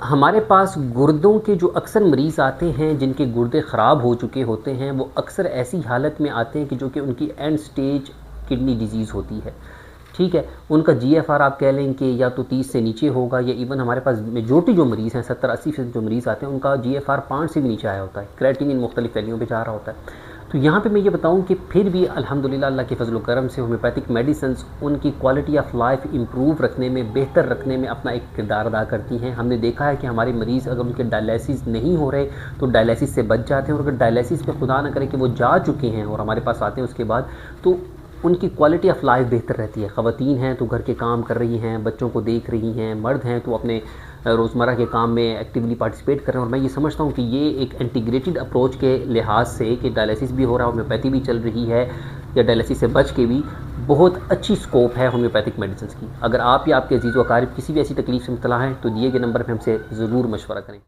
हमारे पास गुर्दों के जो अक्सर मरीज़ आते हैं जिनके गुर्दे ख़राब हो चुके होते हैं, वो अक्सर ऐसी हालत में आते हैं कि जो कि उनकी एंड स्टेज किडनी डिजीज़ होती है। ठीक है, उनका जीएफआर आप कह लें कि या तो 30 से नीचे होगा, या इवन हमारे पास मेजॉरिटी जो मरीज़ हैं 70-80% जो मरीज़ आते हैं उनका जीएफआर 5 से भी नीचे आया होता है, क्रेटिनिन मुख्तलिफ वैल्यूओं पे जा रहा होता है। तो यहाँ पे मैं ये बताऊँ कि फिर भी अल्हम्दुलिल्लाह अल्लाह के फज़ल व करम से होम्योपैथिक मेडिसिन्स उनकी क्वालिटी ऑफ लाइफ इम्प्रूव रखने में, बेहतर रखने में अपना एक किरदार अदा करती हैं। हमने देखा है कि हमारे मरीज़ अगर उनके डायलिसिस नहीं हो रहे तो डायलिसिस से बच जाते हैं, और अगर डायलिसिस पे खुदा ना करे कि वो जा चुके हैं और हमारे पास आते हैं उसके बाद, तो उनकी क्वालिटी ऑफ लाइफ बेहतर रहती है। ख़वातीन हैं तो घर के काम कर रही हैं, बच्चों को देख रही हैं, मर्द हैं तो अपने रोज़मर्रा के काम में एक्टिवली पार्टिसिपेट कर रहे हैं। और मैं ये समझता हूँ कि ये एक इंटीग्रेटेड अप्रोच के लिहाज से कि डायलिसिस भी हो रहा है, होम्योपैथी भी चल रही है, या डायलिसिस से बच के भी बहुत अच्छी स्कोप है होम्योपैथिक मेडिसिन की। अगर आप या आपके अजीज़ व अकारिब किसी भी ऐसी तकलीफ़ से मुब्तला हैं तो दिए गए नंबर पर हमसे ज़रूर मशवरा करें।